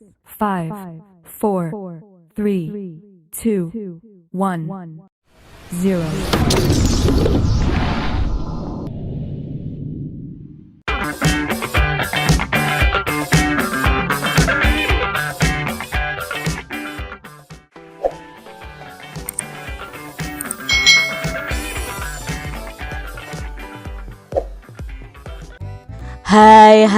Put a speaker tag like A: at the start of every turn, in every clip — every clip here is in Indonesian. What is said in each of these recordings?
A: 5, 4, 3, 2, 1, 0.
B: Hai.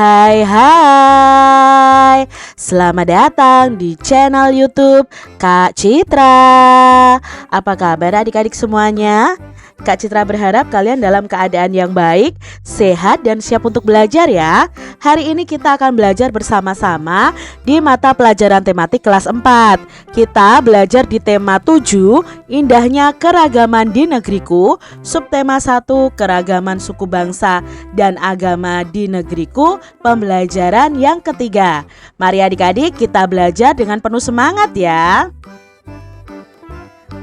B: Selamat datang di channel YouTube Kak Citra. Apa kabar adik-adik semuanya? Kak Citra berharap kalian dalam keadaan yang baik, sehat dan siap untuk belajar ya. Hari ini kita akan belajar bersama-sama di mata pelajaran tematik kelas 4. Kita belajar di tema 7, indahnya keragaman di negeriku, subtema 1, keragaman suku bangsa dan agama di negeriku, pembelajaran yang ketiga. Mari adik-adik kita belajar dengan penuh semangat ya.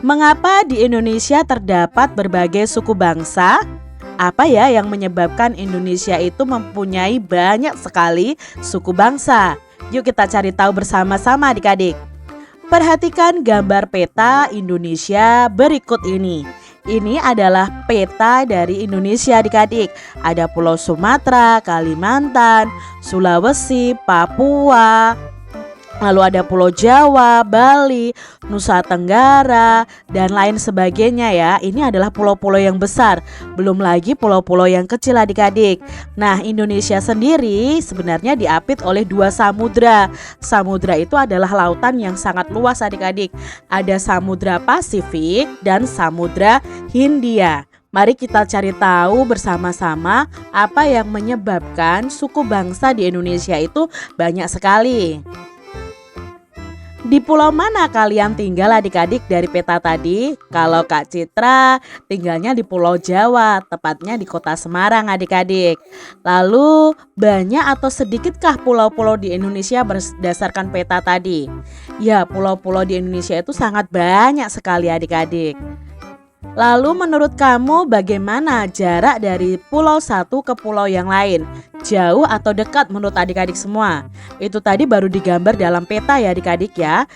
B: Mengapa di Indonesia terdapat berbagai suku bangsa? Apa ya yang menyebabkan Indonesia itu mempunyai banyak sekali suku bangsa? Yuk kita cari tahu bersama-sama adik-adik. Perhatikan gambar peta Indonesia berikut ini. Ini adalah peta dari Indonesia adik-adik. Ada Pulau Sumatera, Kalimantan, Sulawesi, Papua, lalu ada Pulau Jawa, Bali, Nusa Tenggara, dan lain sebagainya ya. Ini adalah pulau-pulau yang besar, belum lagi pulau-pulau yang kecil adik-adik. Nah, Indonesia sendiri sebenarnya diapit oleh dua samudra. Samudra itu adalah lautan yang sangat luas adik-adik. Ada Samudra Pasifik dan Samudra Hindia. Mari kita cari tahu bersama-sama apa yang menyebabkan suku bangsa di Indonesia itu banyak sekali. Di pulau mana kalian tinggal adik-adik dari peta tadi? Kalau Kak Citra tinggalnya di Pulau Jawa, tepatnya di kota Semarang adik-adik. Lalu banyak atau sedikitkah pulau-pulau di Indonesia berdasarkan peta tadi? Ya, pulau-pulau di Indonesia itu sangat banyak sekali adik-adik. Lalu menurut kamu bagaimana jarak dari pulau satu ke pulau yang lain? Jauh atau dekat menurut adik-adik semua? Itu tadi baru digambar dalam peta ya adik-adik ya.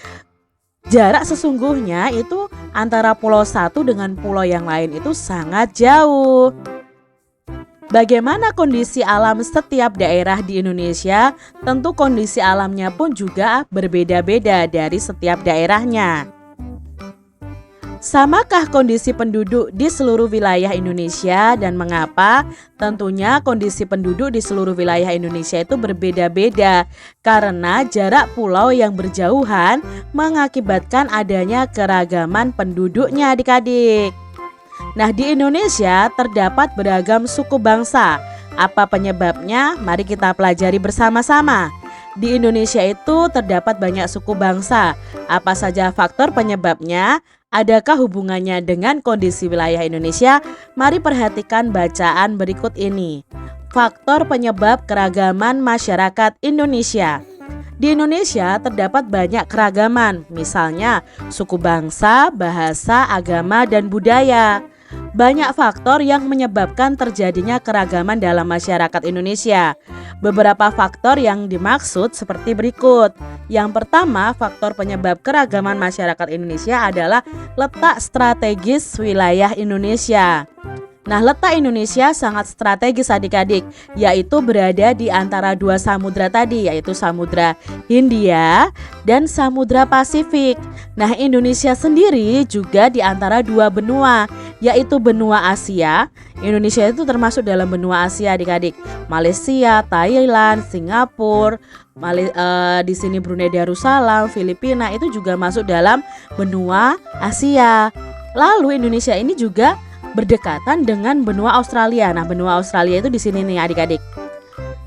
B: Jarak sesungguhnya itu antara pulau satu dengan pulau yang lain itu sangat jauh. Bagaimana kondisi alam setiap daerah di Indonesia? Tentu kondisi alamnya pun juga berbeda-beda dari setiap daerahnya. Samakah kondisi penduduk di seluruh wilayah Indonesia dan mengapa? Tentunya kondisi penduduk di seluruh wilayah Indonesia itu berbeda-beda karena jarak pulau yang berjauhan mengakibatkan adanya keragaman penduduknya adik-adik. Nah, di Indonesia terdapat beragam suku bangsa. Apa penyebabnya? Mari kita pelajari bersama-sama. Di Indonesia itu terdapat banyak suku bangsa. Apa saja faktor penyebabnya? Adakah hubungannya dengan kondisi wilayah Indonesia? Mari perhatikan bacaan berikut ini. Faktor penyebab keragaman masyarakat Indonesia. Di Indonesia terdapat banyak keragaman, misalnya suku bangsa, bahasa, agama, dan budaya. Banyak faktor yang menyebabkan terjadinya keragaman dalam masyarakat Indonesia. Beberapa faktor yang dimaksud seperti berikut. Yang pertama, faktor penyebab keragaman masyarakat Indonesia adalah letak strategis wilayah Indonesia. Nah, letak Indonesia sangat strategis adik-adik, yaitu berada di antara dua samudra tadi, yaitu Samudra Hindia dan Samudra Pasifik. Nah, Indonesia sendiri juga di antara dua benua, yaitu benua Asia. Indonesia itu termasuk dalam benua Asia adik-adik. Malaysia, Thailand, Singapura, di sini Brunei Darussalam, Filipina itu juga masuk dalam benua Asia. Lalu Indonesia ini juga berdekatan dengan benua Australia. Nah, benua Australia itu di sini nih adik-adik.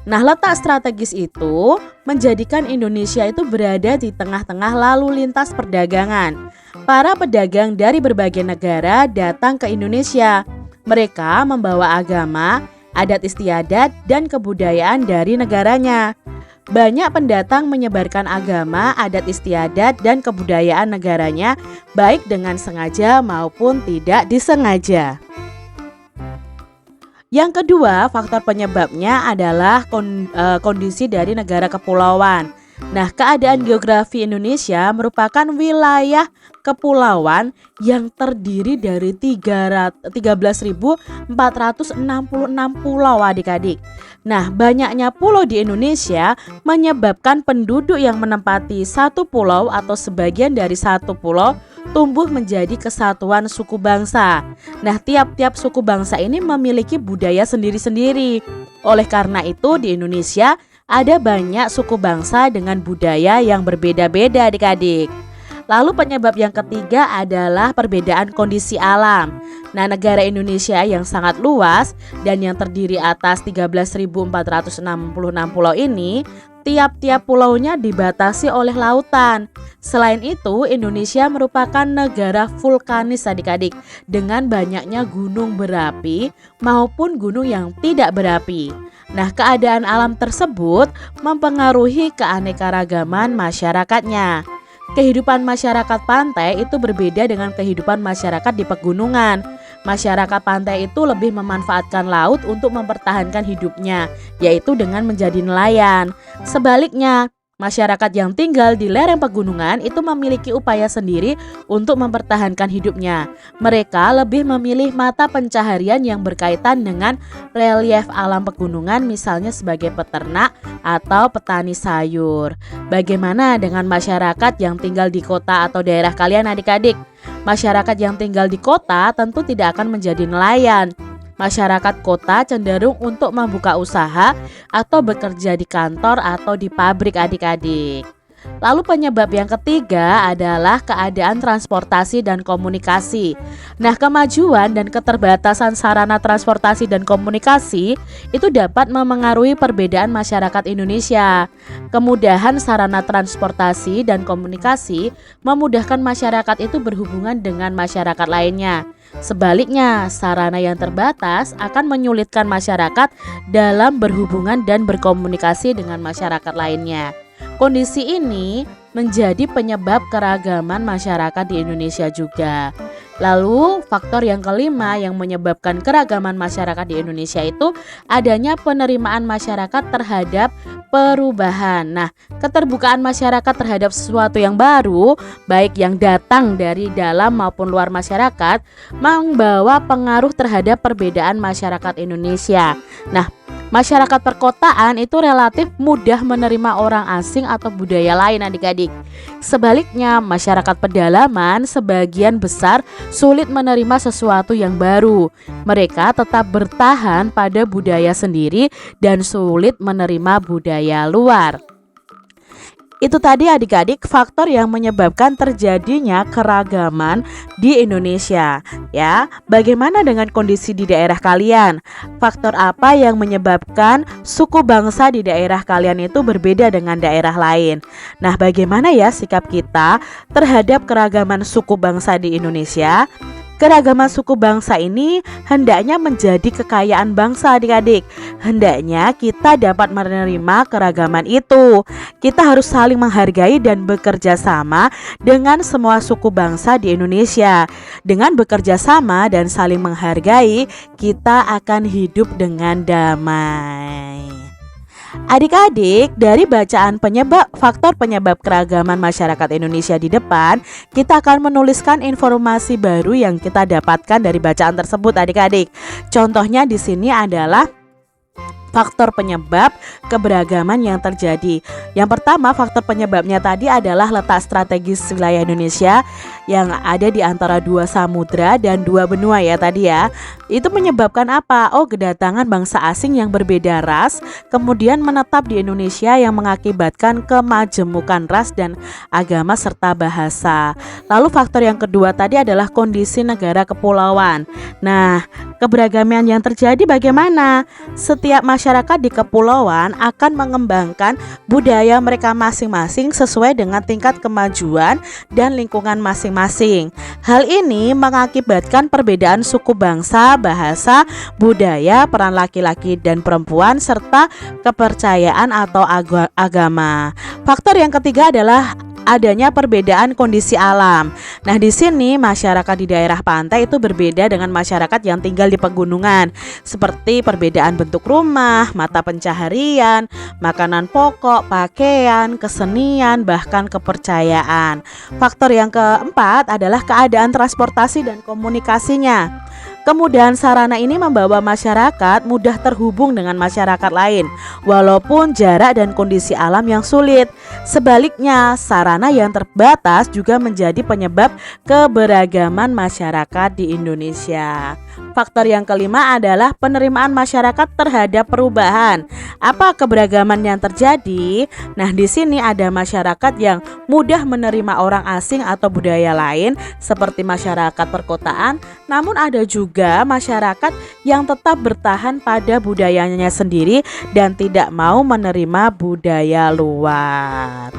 B: Nah, letak strategis itu menjadikan Indonesia itu berada di tengah-tengah lalu lintas perdagangan. Para pedagang dari berbagai negara datang ke Indonesia. Mereka membawa agama, adat istiadat, dan kebudayaan dari negaranya. Banyak pendatang menyebarkan agama, adat istiadat, dan kebudayaan negaranya, baik dengan sengaja maupun tidak disengaja. Yang kedua, faktor penyebabnya adalah kondisi dari negara kepulauan. Nah, keadaan geografi Indonesia merupakan wilayah kepulauan yang terdiri dari 13.466 pulau adik-adik. Nah, banyaknya pulau di Indonesia menyebabkan penduduk yang menempati satu pulau atau sebagian dari satu pulau tumbuh menjadi kesatuan suku bangsa. Nah, tiap-tiap suku bangsa ini memiliki budaya sendiri-sendiri. Oleh karena itu, di Indonesia ada banyak suku bangsa dengan budaya yang berbeda-beda adik-adik. Lalu penyebab yang ketiga adalah perbedaan kondisi alam. Nah, negara Indonesia yang sangat luas dan yang terdiri atas 13.466 pulau ini, tiap-tiap pulaunya dibatasi oleh lautan. Selain itu, Indonesia merupakan negara vulkanis adik-adik dengan banyaknya gunung berapi maupun gunung yang tidak berapi. Nah, keadaan alam tersebut mempengaruhi keanekaragaman masyarakatnya. Kehidupan masyarakat pantai itu berbeda dengan kehidupan masyarakat di pegunungan. Masyarakat pantai itu lebih memanfaatkan laut untuk mempertahankan hidupnya, yaitu dengan menjadi nelayan. Sebaliknya, masyarakat yang tinggal di lereng pegunungan itu memiliki upaya sendiri untuk mempertahankan hidupnya. Mereka lebih memilih mata pencaharian yang berkaitan dengan relief alam pegunungan, misalnya sebagai peternak atau petani sayur. Bagaimana dengan masyarakat yang tinggal di kota atau daerah kalian adik-adik? Masyarakat yang tinggal di kota tentu tidak akan menjadi nelayan. Masyarakat kota cenderung untuk membuka usaha atau bekerja di kantor atau di pabrik adik-adik. Lalu penyebab yang ketiga adalah keadaan transportasi dan komunikasi. Nah, kemajuan dan keterbatasan sarana transportasi dan komunikasi itu dapat memengaruhi perbedaan masyarakat Indonesia. Kemudahan sarana transportasi dan komunikasi memudahkan masyarakat itu berhubungan dengan masyarakat lainnya. Sebaliknya, sarana yang terbatas akan menyulitkan masyarakat dalam berhubungan dan berkomunikasi dengan masyarakat lainnya. Kondisi ini menjadi penyebab keragaman masyarakat di Indonesia juga. Lalu faktor yang kelima yang menyebabkan keragaman masyarakat di Indonesia itu adanya penerimaan masyarakat terhadap perubahan. Nah, keterbukaan masyarakat terhadap sesuatu yang baru, baik yang datang dari dalam maupun luar masyarakat, membawa pengaruh terhadap perbedaan masyarakat Indonesia. Nah, masyarakat perkotaan itu relatif mudah menerima orang asing atau budaya lain adik-adik. Sebaliknya, masyarakat pedalaman sebagian besar sulit menerima sesuatu yang baru. Mereka tetap bertahan pada budaya sendiri dan sulit menerima budaya luar. Itu tadi adik-adik faktor yang menyebabkan terjadinya keragaman di Indonesia. Ya, bagaimana dengan kondisi di daerah kalian? Faktor apa yang menyebabkan suku bangsa di daerah kalian itu berbeda dengan daerah lain? Nah, bagaimana ya sikap kita terhadap keragaman suku bangsa di Indonesia? Keragaman suku bangsa ini hendaknya menjadi kekayaan bangsa adik-adik. Hendaknya kita dapat menerima keragaman itu. Kita harus saling menghargai dan bekerja sama dengan semua suku bangsa di Indonesia. Dengan bekerja sama dan saling menghargai, kita akan hidup dengan damai. Adik-adik, dari bacaan faktor penyebab keragaman masyarakat Indonesia di depan, kita akan menuliskan informasi baru yang kita dapatkan dari bacaan tersebut adik-adik. Contohnya di sini adalah faktor penyebab keberagaman yang terjadi. Yang pertama, faktor penyebabnya tadi adalah letak strategis wilayah Indonesia yang ada di antara dua samudra dan dua benua ya tadi ya. Itu menyebabkan apa? Oh, kedatangan bangsa asing yang berbeda ras kemudian menetap di Indonesia yang mengakibatkan kemajemukan ras dan agama serta bahasa. Lalu faktor yang kedua tadi adalah kondisi negara kepulauan. Nah, keberagaman yang terjadi bagaimana? Setiap masyarakat di kepulauan akan mengembangkan budaya mereka masing-masing sesuai dengan tingkat kemajuan dan lingkungan masing-masing. Hal ini mengakibatkan perbedaan suku bangsa, bahasa, budaya, peran laki-laki dan perempuan, serta kepercayaan atau agama. Faktor yang ketiga adalah adanya perbedaan kondisi alam. Nah, di sini masyarakat di daerah pantai itu berbeda dengan masyarakat yang tinggal di pegunungan, seperti perbedaan bentuk rumah, mata pencaharian, makanan pokok, pakaian, kesenian, bahkan kepercayaan. Faktor yang keempat adalah keadaan transportasi dan komunikasinya. Kemudahan sarana ini membawa masyarakat mudah terhubung dengan masyarakat lain, walaupun jarak dan kondisi alam yang sulit. Sebaliknya, sarana yang terbatas juga menjadi penyebab keberagaman masyarakat di Indonesia. Faktor yang kelima adalah penerimaan masyarakat terhadap perubahan. Apa keberagaman yang terjadi? Nah, di sini ada masyarakat yang mudah menerima orang asing atau budaya lain seperti masyarakat perkotaan, namun ada juga masyarakat yang tetap bertahan pada budayanya sendiri dan tidak mau menerima budaya luar.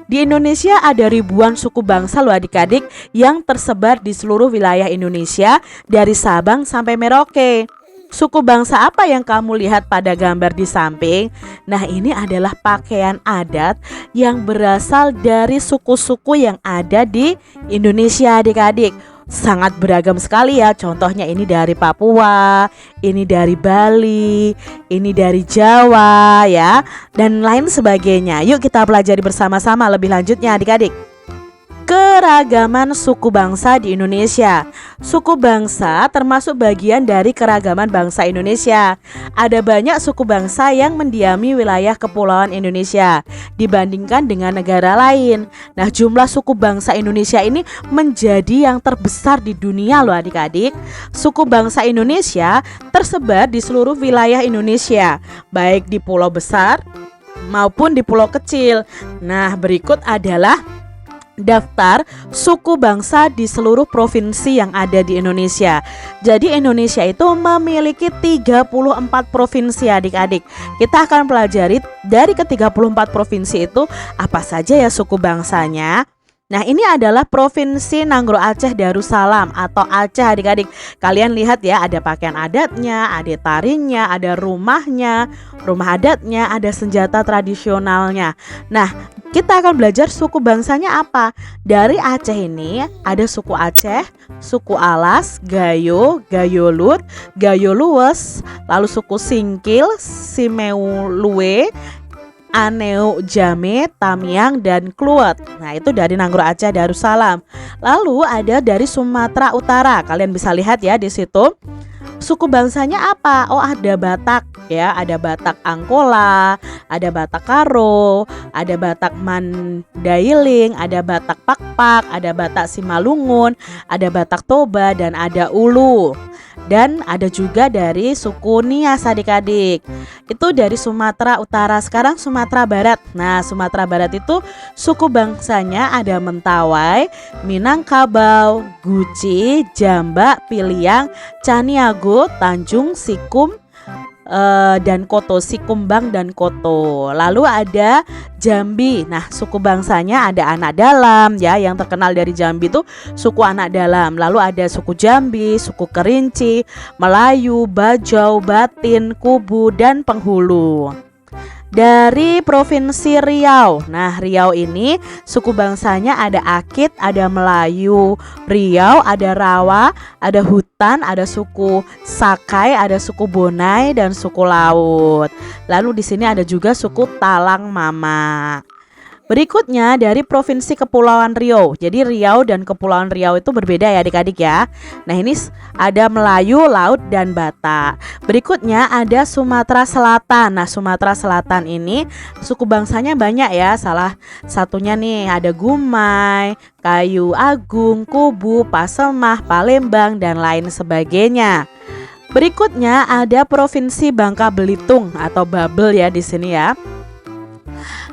B: Di Indonesia ada ribuan suku bangsa loh adik-adik yang tersebar di seluruh wilayah Indonesia dari Sabang sampai Merauke. Suku bangsa apa yang kamu lihat pada gambar di samping? Nah, ini adalah pakaian adat yang berasal dari suku-suku yang ada di Indonesia adik-adik. Sangat beragam sekali ya. Contohnya ini dari Papua, ini dari Bali, ini dari Jawa ya, dan lain sebagainya. Yuk kita pelajari bersama-sama lebih lanjutnya adik-adik. Keragaman suku bangsa di Indonesia. Suku bangsa termasuk bagian dari keragaman bangsa Indonesia. Ada banyak suku bangsa yang mendiami wilayah kepulauan Indonesia dibandingkan dengan negara lain. Nah, jumlah suku bangsa Indonesia ini menjadi yang terbesar di dunia loh adik-adik. Suku bangsa Indonesia tersebar di seluruh wilayah Indonesia, baik di pulau besar maupun di pulau kecil. Nah, berikut adalah daftar suku bangsa di seluruh provinsi yang ada di Indonesia. Jadi Indonesia itu memiliki 34 provinsi adik-adik. Kita akan pelajari dari ke-34 provinsi itu apa saja ya suku bangsanya. Nah, ini adalah Provinsi Nanggroe Aceh Darussalam atau Aceh adik-adik. Kalian lihat ya, ada pakaian adatnya, ada tarinya, ada rumahnya, rumah adatnya, ada senjata tradisionalnya. Nah, kita akan belajar suku bangsanya apa. Dari Aceh ini ada suku Aceh, suku Alas, Gayo, Gayolut, Gayolues, lalu suku Singkil, Simeulue, Aneu, Jame, Tamiang, dan Kluwet. Nah, itu dari Nanggroe Aceh Darussalam. Lalu ada dari Sumatera Utara. Kalian bisa lihat ya di situ. Suku bangsanya apa? Oh, ada Batak ya, ada Batak Angkola, ada Batak Karo, ada Batak Mandailing, ada Batak Pakpak, ada Batak Simalungun, ada Batak Toba, dan ada Ulu. Dan ada juga dari suku Nias adik-adik. Itu dari Sumatera Utara. Sekarang Sumatera Barat. Nah, Sumatera Barat itu suku bangsanya ada Mentawai, Minangkabau, Guci, Jambak, Piliang, Caniago, Tanjung, Sikum, dan Koto, Sikumbang dan Koto. Lalu ada Jambi. Nah, suku bangsanya ada Anak Dalam ya, yang terkenal dari Jambi itu suku Anak Dalam. Lalu ada suku Jambi, suku Kerinci, Melayu, Bajau, Batin, Kubu, dan Penghulu. Dari Provinsi Riau. Nah, Riau ini suku bangsanya ada Akit, ada Melayu Riau, ada Rawa, ada Hutan, ada suku Sakai, ada suku Bonai, dan suku Laut. Lalu di sini ada juga suku Talang Mama. Berikutnya dari Provinsi Kepulauan Riau. Jadi Riau dan Kepulauan Riau itu berbeda ya adik-adik ya. Nah, ini ada Melayu, Laut, dan Batak. Berikutnya ada Sumatera Selatan. Nah, Sumatera Selatan ini suku bangsanya banyak ya. Salah satunya nih ada Gumai, Kayu Agung, Kubu, Pasemah, Palembang, dan lain sebagainya. Berikutnya ada Provinsi Bangka Belitung atau Babel ya di sini ya.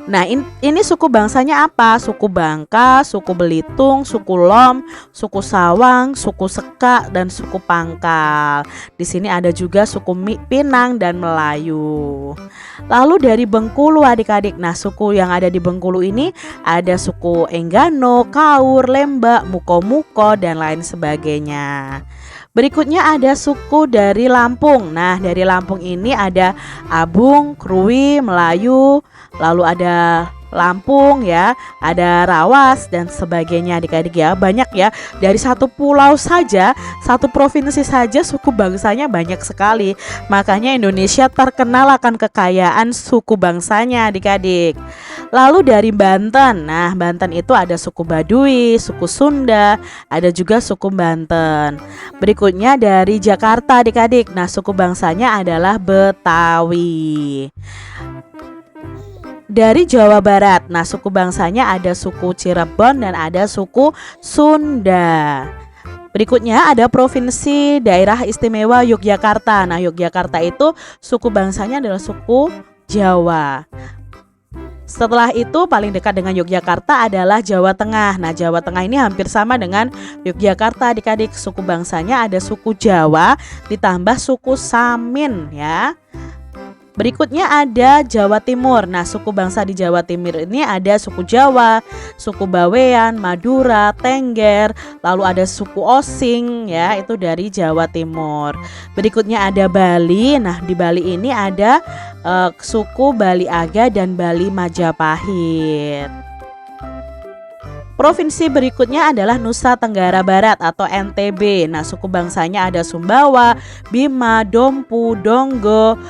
B: Nah, ini suku bangsanya apa? Suku Bangka, suku Belitung, suku Lom, suku Sawang, suku Seka, dan suku Pangkal. Di sini ada juga suku Pinang dan Melayu. Lalu dari Bengkulu adik-adik. Nah, suku yang ada di Bengkulu ini ada suku Enggano, Kaur, Lembak, Muko-Muko, dan lain sebagainya. Berikutnya ada suku dari Lampung. Nah, dari Lampung ini ada Abung, Krui, Melayu, lalu ada Lampung ya, ada Rawas dan sebagainya adik-adik ya. Banyak ya, dari satu pulau saja, satu provinsi saja suku bangsanya banyak sekali. Makanya Indonesia terkenal akan kekayaan suku bangsanya adik-adik. Lalu dari Banten, nah Banten itu ada suku Baduy, suku Sunda, ada juga suku Banten. Berikutnya dari Jakarta adik-adik, nah suku bangsanya adalah Betawi. Dari Jawa Barat, nah suku bangsanya ada suku Cirebon dan ada suku Sunda. Berikutnya ada Provinsi Daerah Istimewa Yogyakarta. Nah Yogyakarta itu suku bangsanya adalah suku Jawa. Setelah itu paling dekat dengan Yogyakarta adalah Jawa Tengah. Nah Jawa Tengah ini hampir sama dengan Yogyakarta adik-adik. Suku bangsanya ada suku Jawa ditambah suku Samin ya. Berikutnya ada Jawa Timur. Nah suku bangsa di Jawa Timur ini ada suku Jawa, suku Bawean, Madura, Tengger, lalu ada suku Osing ya, itu dari Jawa Timur. Berikutnya ada Bali. Nah di Bali ini ada suku Bali Aga dan Bali Majapahit. Provinsi berikutnya adalah Nusa Tenggara Barat atau NTB. Nah suku bangsanya ada Sumbawa, Bima, Dompu, Donggo,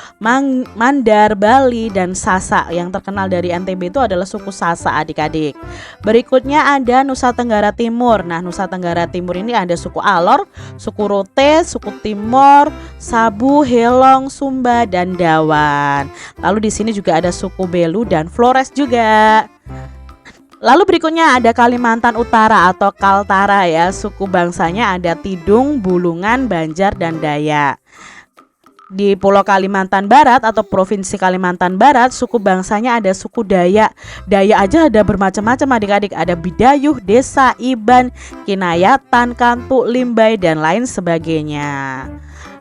B: Mandar, Bali, dan Sasak. Yang terkenal dari NTB itu adalah suku Sasak adik-adik. Berikutnya ada Nusa Tenggara Timur. Nah Nusa Tenggara Timur ini ada suku Alor, suku Rote, suku Timor, Sabu, Helong, Sumba, dan Dawan. Lalu di sini juga ada suku Belu dan Flores juga. Lalu berikutnya ada Kalimantan Utara atau Kaltara ya. Suku bangsanya ada Tidung, Bulungan, Banjar, dan Dayak. Di Pulau Kalimantan Barat atau Provinsi Kalimantan Barat, suku bangsanya ada suku Dayak. Dayak aja ada bermacam-macam adik-adik. Ada Bidayuh, Desa, Iban, Kinayatan, Kantuk, Limbai, dan lain sebagainya.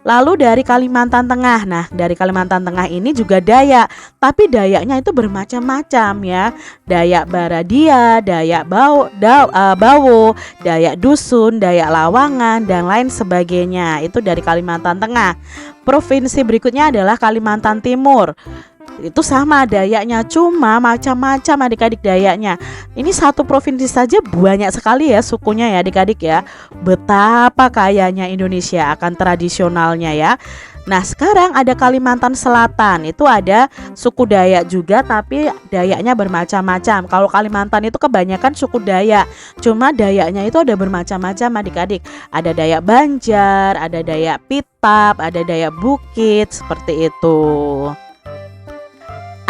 B: Lalu dari Kalimantan Tengah. Nah dari Kalimantan Tengah ini juga Dayak, tapi Dayaknya itu bermacam-macam ya. Dayak Baradia, Dayak Bawo, Dayak Dusun, Dayak Lawangan, dan lain sebagainya. Itu dari Kalimantan Tengah. Provinsi berikutnya adalah Kalimantan Timur. Itu sama Dayaknya, cuma macam-macam adik-adik Dayaknya. Ini satu provinsi saja banyak sekali ya sukunya ya adik-adik ya. Betapa kayanya Indonesia akan tradisionalnya ya. Nah sekarang ada Kalimantan Selatan. Itu ada suku Dayak juga, tapi Dayaknya bermacam-macam. Kalau Kalimantan itu kebanyakan suku Dayak, cuma Dayaknya itu ada bermacam-macam adik-adik. Ada Dayak Banjar, ada Dayak Pitap, ada Dayak Bukit, seperti itu.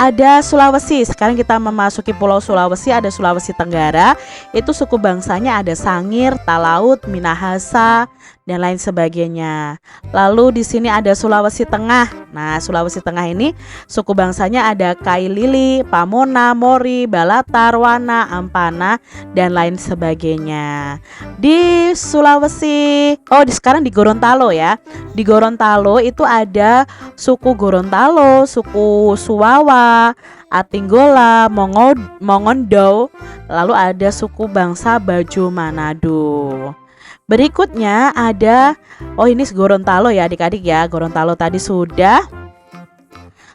B: Ada Sulawesi. Sekarang kita memasuki Pulau Sulawesi. Ada Sulawesi Tenggara. Itu suku bangsanya ada Sangir, Talaut, Minahasa, dan lain sebagainya. Lalu di sini ada Sulawesi Tengah. Nah, Sulawesi Tengah ini suku bangsanya ada Kailili, Pamona, Mori, Balatar, Wana, Ampana, dan lain sebagainya. Di Sulawesi, sekarang di Gorontalo ya. Di Gorontalo itu ada suku Gorontalo, suku Suwawa, Atinggola, Mongondo, lalu ada suku bangsa Bajo Manado. Berikutnya ada, ini Gorontalo ya adik-adik ya. Gorontalo tadi sudah.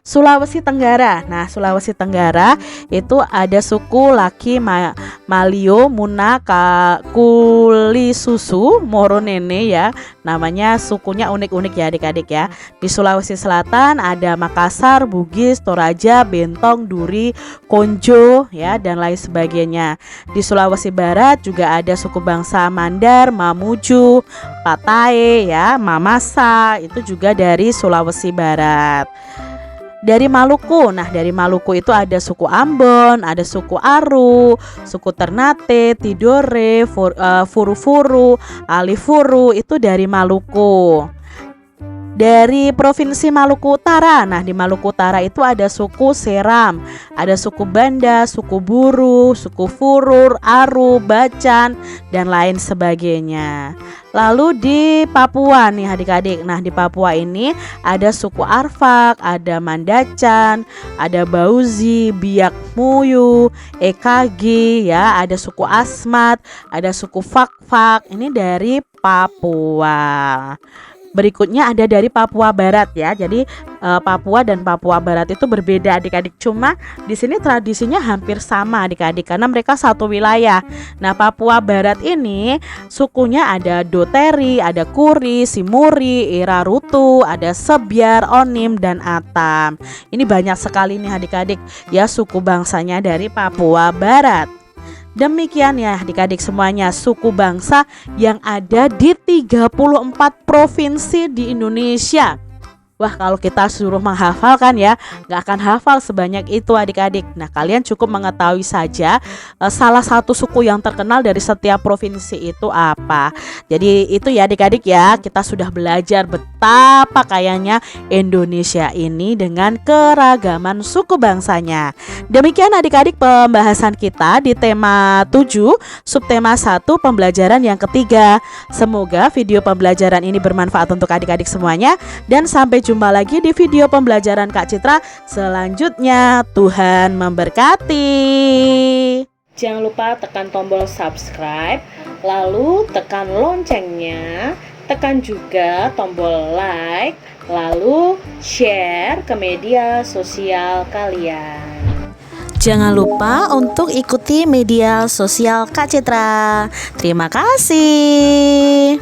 B: Sulawesi Tenggara. Nah, Sulawesi Tenggara itu ada suku Laki, Malio, Muna, Kuli Susu, Moronene ya. Namanya sukunya unik-unik ya adik-adik ya. Di Sulawesi Selatan ada Makassar, Bugis, Toraja, Bentong, Duri, Konjo ya, dan lain sebagainya. Di Sulawesi Barat juga ada suku bangsa Mandar, Mamuju, Patae ya, Mamasa, itu juga dari Sulawesi Barat. Dari Maluku, nah dari Maluku itu ada suku Ambon, ada suku Aru, suku Ternate, Tidore, Furu-Furu, Alifuru, itu dari Maluku. Dari Provinsi Maluku Utara, nah di Maluku Utara itu ada suku Seram, ada suku Banda, suku Buru, suku Furur, Aru, Bacan, dan lain sebagainya. Lalu di Papua nih adik-adik, nah di Papua ini ada suku Arfak, ada Mandacan, ada Bauzi, Biak Muyu, EKG ya, ada suku Asmat, ada suku Fakfak, ini dari Papua. Berikutnya ada dari Papua Barat ya. Jadi Papua dan Papua Barat itu berbeda adik-adik. Cuma di sini tradisinya hampir sama adik-adik karena mereka satu wilayah. Nah, Papua Barat ini sukunya ada Doteri, ada Kuri, Simuri, Irarutu, ada Sebyar, Onim, dan Atam. Ini banyak sekali nih adik-adik ya suku bangsanya dari Papua Barat. Demikian ya adik-adik semuanya suku bangsa yang ada di 34 provinsi di Indonesia. Wah, kalau kita suruh menghafalkan ya, nggak akan hafal sebanyak itu adik-adik. Nah, kalian cukup mengetahui saja salah satu suku yang terkenal dari setiap provinsi itu apa. Jadi itu ya adik-adik ya, kita sudah belajar betapa kayanya Indonesia ini dengan keragaman suku bangsanya. Demikian adik-adik pembahasan kita di tema 7, subtema 1 pembelajaran yang ketiga. Semoga video pembelajaran ini bermanfaat untuk adik-adik semuanya dan sampai jumpa lagi di video pembelajaran Kak Citra selanjutnya. Tuhan memberkati. Jangan lupa tekan tombol subscribe, lalu tekan loncengnya, tekan juga tombol like, lalu share ke media sosial kalian. Jangan lupa untuk ikuti media sosial Kak Citra. Terima kasih.